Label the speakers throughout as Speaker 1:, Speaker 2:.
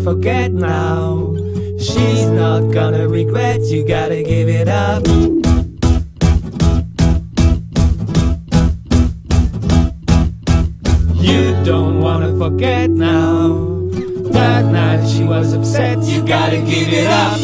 Speaker 1: forget now. She's not gonna regret, you gotta give it up. You don't wanna forget now. That night she was upset, you gotta give it up.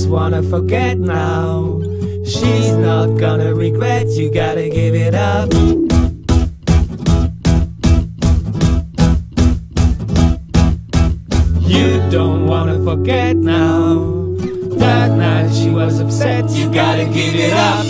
Speaker 1: Wanna forget now. She's not gonna regret, you gotta give it up. You don't wanna forget now. That night she was upset, you gotta give it up.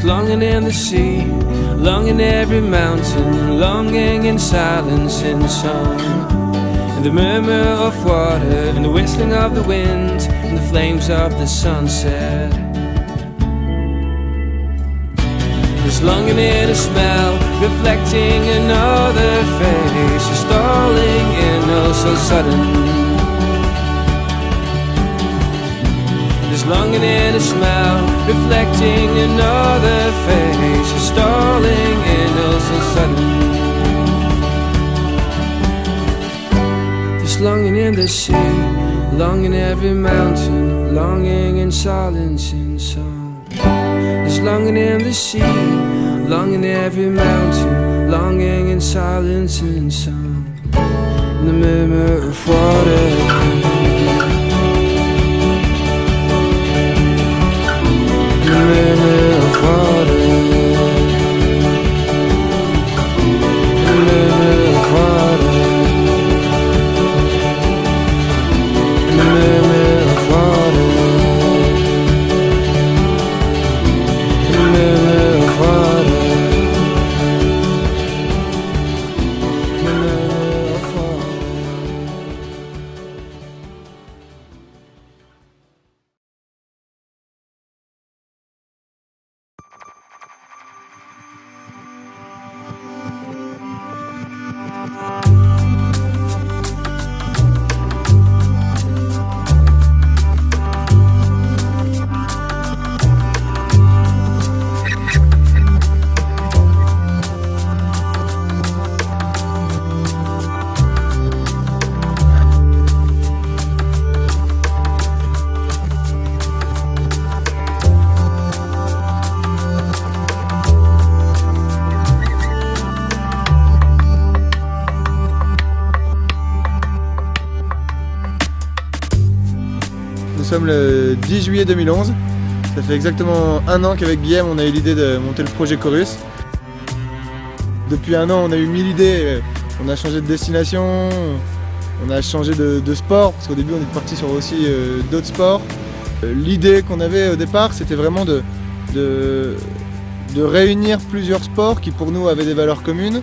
Speaker 2: Longing in the sea, longing every mountain, longing in silence, in song, and the murmur of water, and the whistling of the wind, and the flames of the sunset. This longing in a smell, reflecting another face, stalling in oh so sudden. This longing in a smell, reflecting another face, stalling in oh so sudden. This longing in the sea, longing every mountain, longing in silence, in song. This longing in the sea, longing every mountain, longing in silence, in song, in the murmur of water.
Speaker 3: sommes le 10 juillet 2011. Ça fait exactement un an qu'avec Guillaume on a eu l'idée de monter le projet Chorus. Depuis un an on a eu 1000 idées, on a changé de destination, on a changé de sport, parce qu'au début on est parti sur aussi d'autres sports. L'idée qu'on avait au départ c'était vraiment de réunir plusieurs sports qui pour nous avaient des valeurs communes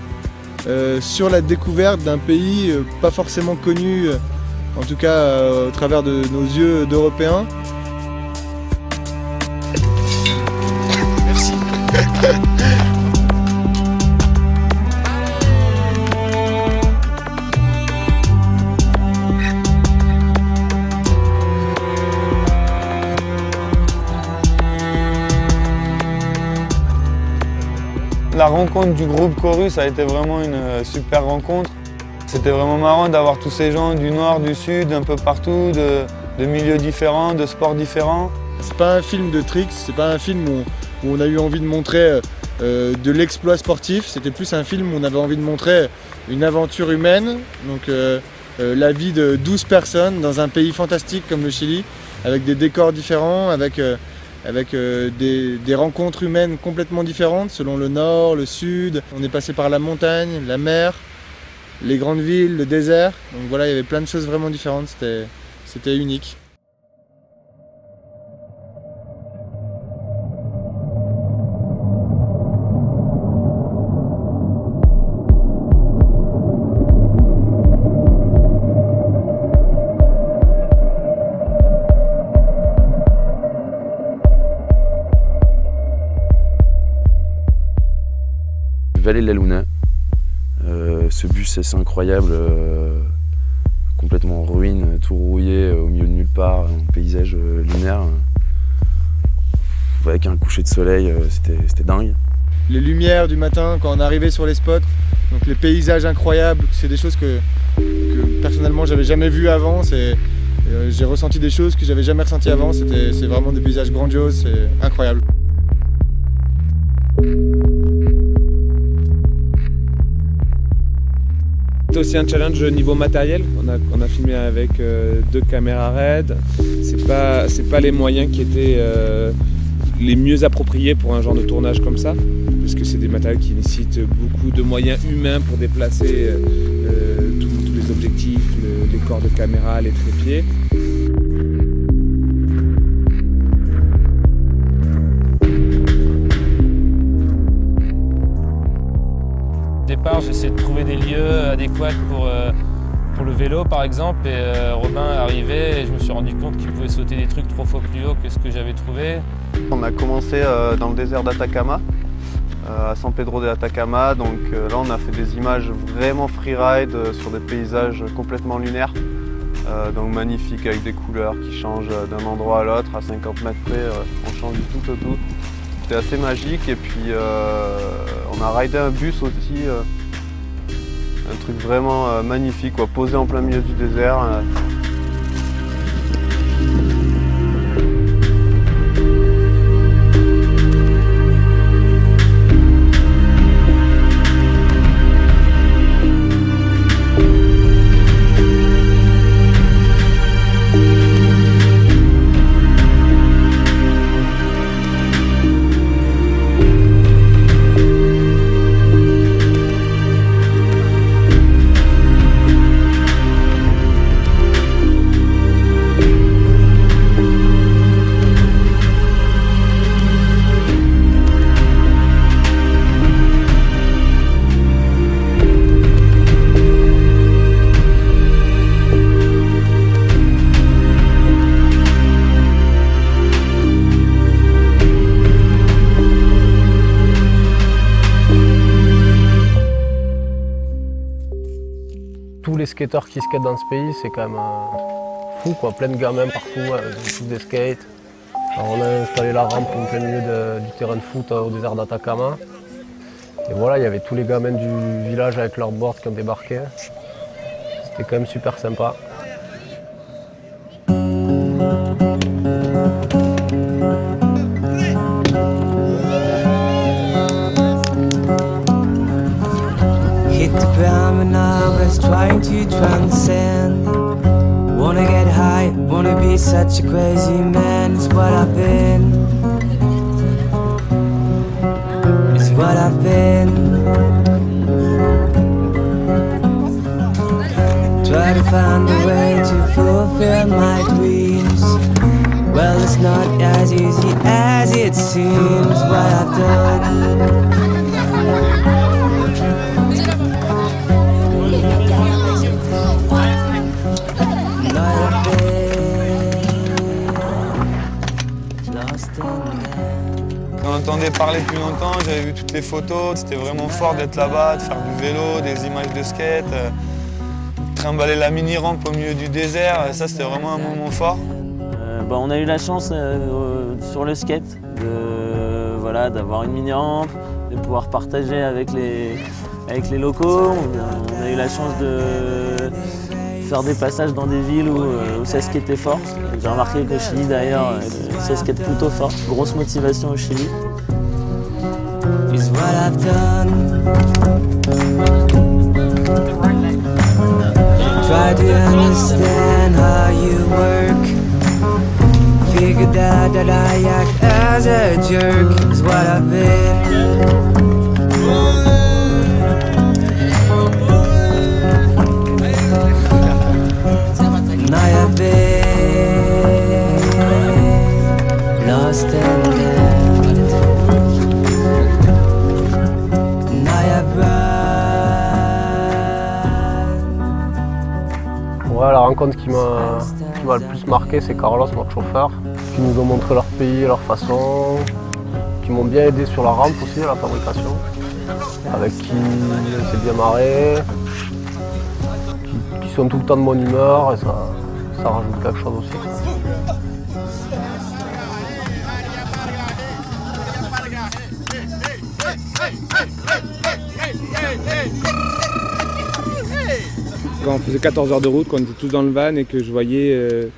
Speaker 3: sur la découverte d'un pays pas forcément connu, en tout cas au travers de nos yeux d'Européens. Merci.
Speaker 4: La rencontre du groupe Chorus a été vraiment une super rencontre. C'était vraiment marrant d'avoir tous ces gens du nord, du sud, un peu partout, de milieux différents, de sports différents.
Speaker 3: C'est pas un film de tricks, c'est pas un film où on a eu envie de montrer de l'exploit sportif, c'était plus un film où on avait envie de montrer une aventure humaine, donc la vie de 12 personnes dans un pays fantastique comme le Chili, avec des décors différents, avec des rencontres humaines complètement différentes selon le nord, le sud. On est passé par la montagne, la mer, les grandes villes, le désert. Donc voilà, il y avait plein de choses vraiment différentes, c'était unique.
Speaker 5: Vallée de la Luna. Ce bus c'est incroyable, complètement en ruine, tout rouillé au milieu de nulle part, un paysage lunaire. Avec un coucher de soleil, c'était dingue.
Speaker 3: Les lumières du matin quand on arrivait sur les spots, donc les paysages incroyables, c'est des choses que personnellement j'avais jamais vues avant. J'ai ressenti des choses que j'avais jamais ressenties avant, c'est vraiment des paysages grandioses, c'est incroyable.
Speaker 1: C'est aussi un challenge niveau matériel. On a filmé avec 2 caméras RED. C'est pas les moyens qui étaient les mieux appropriés pour un genre de tournage comme ça, parce que c'est des matériels qui nécessitent beaucoup de moyens humains pour déplacer tous les objectifs, les corps de caméra, les trépieds.
Speaker 6: Au départ, j'essayais de trouver des lieux adéquats pour le vélo par exemple, et Robin est arrivé et je me suis rendu compte qu'il pouvait sauter des trucs 3 fois plus haut que ce que j'avais trouvé.
Speaker 4: On a commencé dans le désert d'Atacama, à San Pedro de Atacama, donc là on a fait des images vraiment freeride sur des paysages complètement lunaires, donc magnifiques avec des couleurs qui changent d'un endroit à l'autre, à 50 mètres près, on change du tout au tout. C'était assez magique, et puis on a ridé un bus aussi, un truc vraiment magnifique, quoi, posé en plein milieu du désert.
Speaker 7: Tous les skateurs qui skatent dans ce pays, c'est quand même fou, quoi. Plein de gamins partout, tous des skates. Alors on a installé la rampe en plein milieu du terrain de foot au désert d'Atacama. Et voilà, il y avait tous les gamins du village avec leurs boards qui ont débarqué. C'était quand même super sympa.
Speaker 8: Hit the ground when I was trying to transcend. Wanna get high, wanna be me such a crazy man. It's what I've been. It's what I've been. Try to find a way to fulfill my dreams. Well, it's not as easy as it seems. What I've done.
Speaker 9: On entendait parler depuis longtemps, j'avais vu toutes les photos, c'était vraiment fort d'être là-bas, de faire du vélo, des images de skate, trimballer la mini-rampe au milieu du désert, ça c'était vraiment un moment fort.
Speaker 10: On a eu la chance sur le skate d'avoir une mini-rampe, de pouvoir partager avec les locaux. On a eu la chance de faire des passages dans des villes où ça skatait fort. J'ai remarqué qu'au Chili d'ailleurs, ça skate plutôt fort. Grosse motivation au Chili.
Speaker 8: Try to understand how you work. Figured out that I act as a jerk. Is what I've been. And I have been lost and damned. And I have run.
Speaker 7: Ouais, la rencontre qui m'a le plus marqué, c'est Carlos, notre chauffeur, qui nous ont montré leur pays, leur façon, qui m'ont bien aidé sur la rampe aussi, à la fabrication, avec qui on s'est bien marré, qui sont tout le temps de bonne humeur, et ça rajoute quelque chose aussi.
Speaker 1: Quand on faisait 14 heures de route, quand on était tous dans le van et que je voyais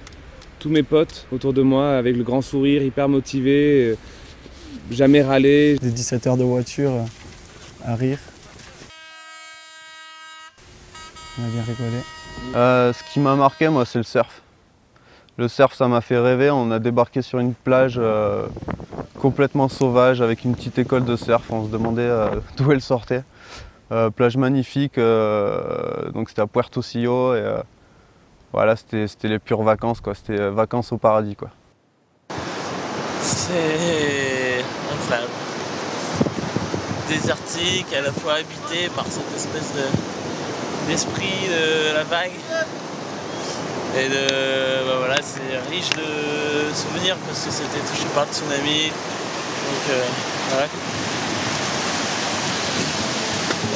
Speaker 1: tous mes potes autour de moi avec le grand sourire, hyper motivés, jamais râler.
Speaker 11: Des 17 heures de voiture à rire. On a bien rigolé.
Speaker 4: Ce qui m'a marqué, moi, c'est le surf. Le surf, ça m'a fait rêver. On a débarqué sur une plage complètement sauvage avec une petite école de surf. On se demandait d'où elle sortait. Plage magnifique, donc c'était à Puerto Sillo et voilà, c'était les pures vacances, quoi. C'était vacances au paradis, quoi.
Speaker 10: C'est incroyable. Désertique, à la fois habité par cette espèce d'esprit de la vague. Et voilà, c'est riche de souvenirs parce que c'était touché par le tsunami. Donc voilà.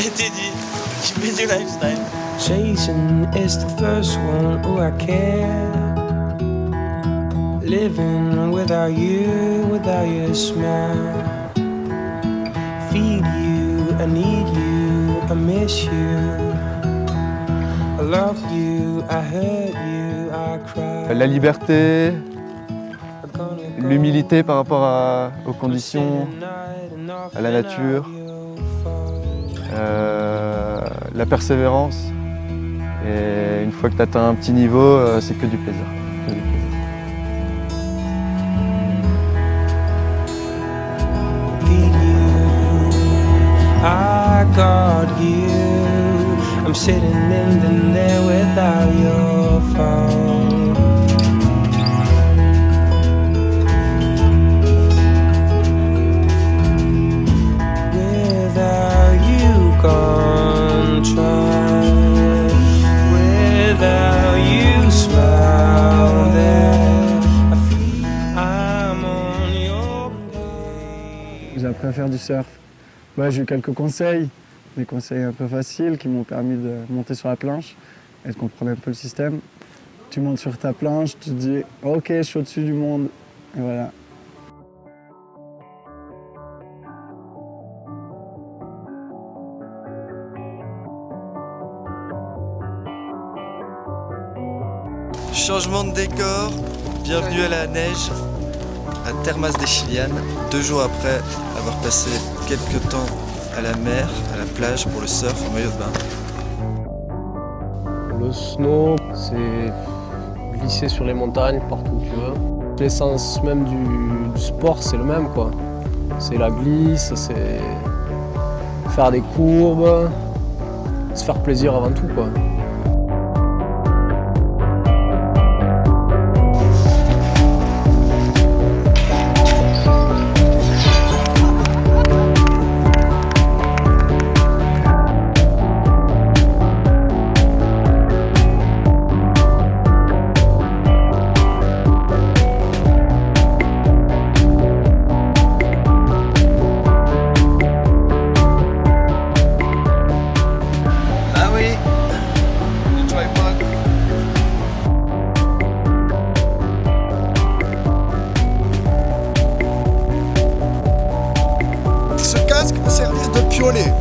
Speaker 10: Et t'es dit, tu fais du lifestyle.
Speaker 2: Chasing is the first one, oh I care. Living without your smile. Feed you, I need you, I miss you. I love you, I hurt you, I cry.
Speaker 3: La liberté, l'humilité par rapport aux conditions, à la nature. La persévérance, et une fois que tu atteins un petit niveau, c'est que du plaisir.
Speaker 2: I got you. I'm sitting in there without your phone. Without you gone try. Without you smile there. I'm on your way.
Speaker 11: J'ai appris à faire du surf. Ouais, j'ai eu quelques conseils, des conseils un peu faciles qui m'ont permis de monter sur la planche et de comprendre un peu le système. Tu montes sur ta planche, tu te dis « Ok, je suis au-dessus du monde » et voilà.
Speaker 12: Changement de décor, bienvenue à la neige, à Termas des Chilianes, 2 jours après avoir passé quelques temps à la mer, à la plage pour le surf en maillot de bain.
Speaker 7: Le snow, c'est glisser sur les montagnes, partout où tu veux. L'essence même du sport, c'est le même, quoi. C'est la glisse, c'est faire des courbes, se faire plaisir avant tout, quoi.
Speaker 12: Va servir de piolet.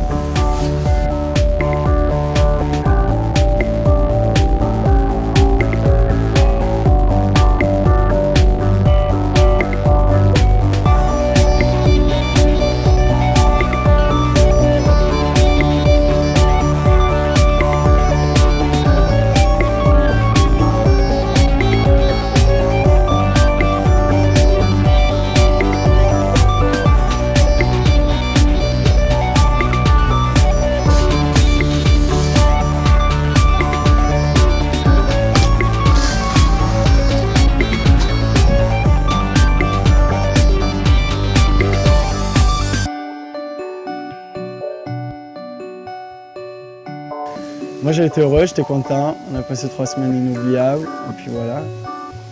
Speaker 11: Moi j'ai été heureux, j'étais content, on a passé 3 semaines inoubliables, et puis voilà,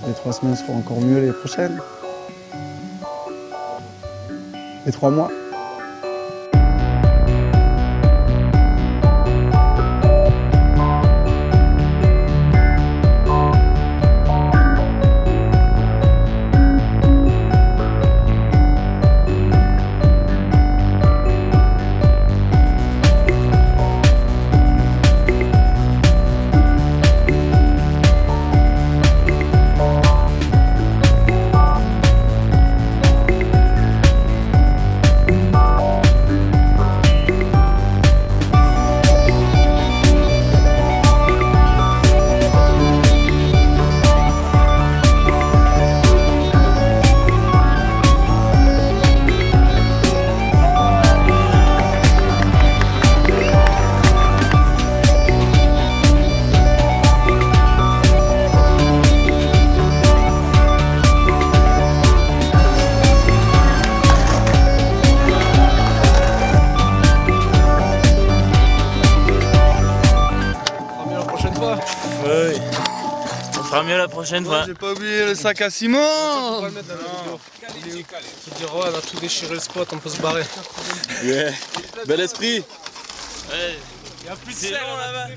Speaker 11: les 3 semaines seront encore mieux les prochaines. Les 3 mois.
Speaker 10: Oui, on fera mieux la prochaine fois.
Speaker 9: J'ai pas oublié le sac à ciment.
Speaker 7: On va le mettre dans la vidéo. Tu te dis, oh, on a tout déchiré le spot, on peut se barrer.
Speaker 5: Yeah. Bel esprit.
Speaker 10: Ouais.
Speaker 7: Il y a plus de sel là-bas.